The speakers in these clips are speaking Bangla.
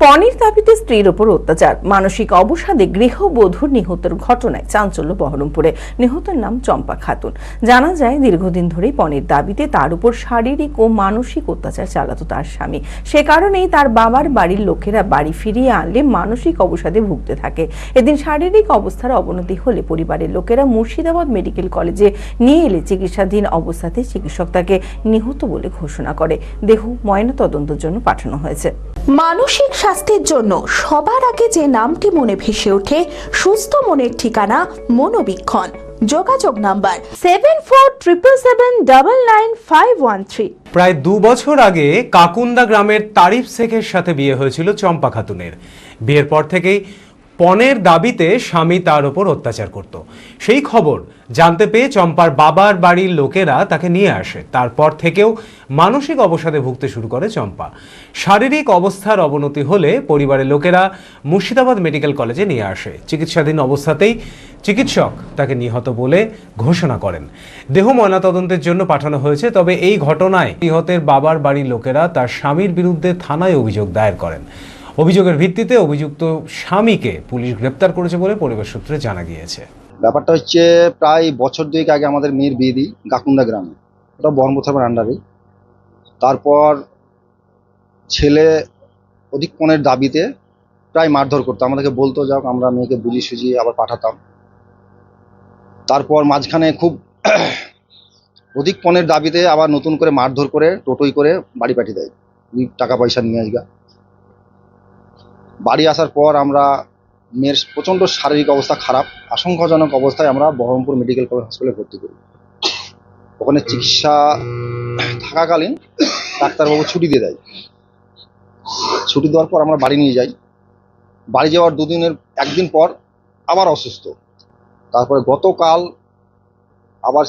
পণের দাবিতে স্ত্রীর ওপর অত্যাচার, মানসিক অবসাদে গৃহবধূর নিহতের ঘটনায় চাঞ্চল্য বহরমপুরে। নিহতের নাম চম্পা খাতুন। জানা যায়, দীর্ঘদিন ধরেই পণের দাবিতে তার উপর শারীরিক ও মানসিক অত্যাচার চালাতো তার স্বামী। সে কারণেই তার বাবার বাড়ির লোকেরা বাড়ি ফিরিয়ে আনলে মানসিক অবসাদে ভুগতে থাকে। এদিন শারীরিক অবস্থার অবনতি হলে পরিবারের লোকেরা মুর্শিদাবাদ মেডিকেল কলেজে নিয়ে এলে চিকিৎসাধীন অবস্থাতে চিকিৎসক তাকে নিহত বলে ঘোষণা করে। দেহ ময়নাতদন্তের জন্য পাঠানো হয়েছে। মানসিক স্বাস্থ্যের জন্য সবার আগে যে নামটি মনে ভেসে ওঠে, সুস্থ মনের ঠিকানা মনোবীক্ষণ। যোগাযোগ নাম্বার 7477799513। প্রায় 2 বছর আগে কাকুন্দা গ্রামের তারিফ শেখের সাথে বিয়ে হয়েছিল চম্পা খাতুনের। বিয়ের পর থেকেই পণের দাবিতে স্বামী তার উপর অত্যাচার করত। সেই খবর জানতে পেয়ে চম্পার বাবার বাড়ির লোকেরা তাকে নিয়ে আসে। তারপর থেকেও মানসিক অবসাদে ভুগতে শুরু করে চম্পা। শারীরিক অবস্থার অবনতি হলে পরিবারের লোকেরা মুর্শিদাবাদ মেডিকেল কলেজে নিয়ে আসে। চিকিৎসাধীন অবস্থাতেই চিকিৎসক তাকে নিহত বলে ঘোষণা করেন। দেহ ময়নাতদন্তের জন্য পাঠানো হয়েছে। তবে এই ঘটনায় নিহতের বাবার বাড়ির লোকেরা তার স্বামীর বিরুদ্ধে থানায় অভিযোগ দায়ের করেন। অভিযোগের ভিত্তিতে অভিযুক্ত স্বামীকে পুলিশ গ্রেপ্তার করেছে বলে পরিবার সূত্রে জানা গিয়েছে। ব্যাপারটা হচ্ছে, প্রায় বছর দুয়েক আগে আমাদের মেয়ের বিয়ে দিই কাকুন্দা গ্রামে, ওটা বহরমপুর থানার আন্ডারে। তারপর ছেলে অধিক পণের দাবিতে প্রায় মারধর করতো, আমাদেরকে বলতো, যাও আমরা মেয়েকে বুঝিয়ে সুঝিয়ে আবার পাঠাতাম। তারপর মাঝখানে খুব অধিক পণের দাবিতে আবার নতুন করে মারধর করে টোটোই করে বাড়ি পাঠিয়ে দেয়, টাকা পয়সা নিয়ে আসগা। বাড়ি আসার পর আমরা মেয়ের প্রচণ্ড শারীরিক অবস্থা খারাপ, আশঙ্কাজনক অবস্থায় আমরা বহরমপুর মেডিকেল কলেজ হাসপাতালে ভর্তি করি। ওখানে চিকিৎসা থাকাকালীন ডাক্তারবাবু ছুটি দিয়ে দেয়। ছুটি দেওয়ার পর আমরা বাড়ি নিয়ে যাই। বাড়ি যাওয়ার একদিন পর আবার অসুস্থ। তারপরে গতকাল আবার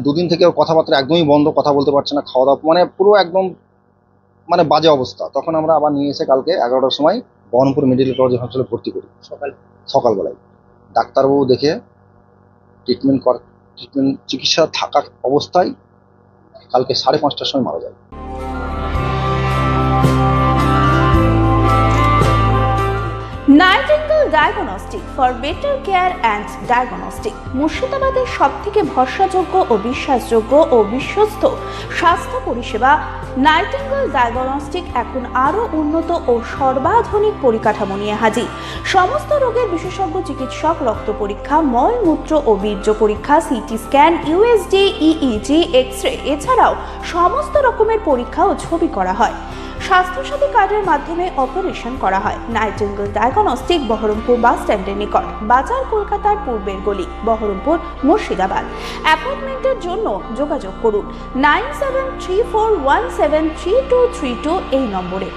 2 দিন থেকে ওর কথাবার্তা একদমই বন্ধ, কথা বলতে পারছে না, খাওয়া দাওয়া পুরো একদম বাজে অবস্থা। তখন আমরা আবার নিয়ে এসে কালকে 11টার সময় বহরমপুর মেডিকেল কলেজ হাসপাতালে ভর্তি করি। সকালবেলায় ডাক্তারবাবু দেখে ট্রিটমেন্ট চিকিৎসা থাকা অবস্থায় কালকে 5:30টার সময় মারা যায়। Nightingale diagnostic for better care and diagnostic মুর্শিদাবাদের সবথেকে ভরসাযোগ্য ও বিশ্বাসযোগ্য ও বিশ্বস্ত স্বাস্থ্য পরিষেবা নাইটিঙ্গেল ডায়াগনস্টিক এখন আরও উন্নত ও সর্বাধুনিক পরিকাঠামো নিয়ে হাজির। সমস্ত রোগের বিশেষজ্ঞ চিকিৎসক, রক্ত পরীক্ষা, মল মূত্র ও বীর্য পরীক্ষা, CT scan, USG, EEG, X-ray, এছাড়াও সমস্ত রকমের পরীক্ষা ও ছবি করা হয়। স্বাস্থ্যসাথী কার্ডের মাধ্যমে অপারেশন করা হয়। নাইটিঙ্গেল ডায়াগনস্টিক বহরমপুর বাস স্ট্যান্ডের নিকট, বাজার, কলকাতার পূর্বের গলি, বহরমপুর, মুর্শিদাবাদ। অ্যাপয়েন্টমেন্টের জন্য যোগাযোগ করুন 9734173232 এই নম্বরে।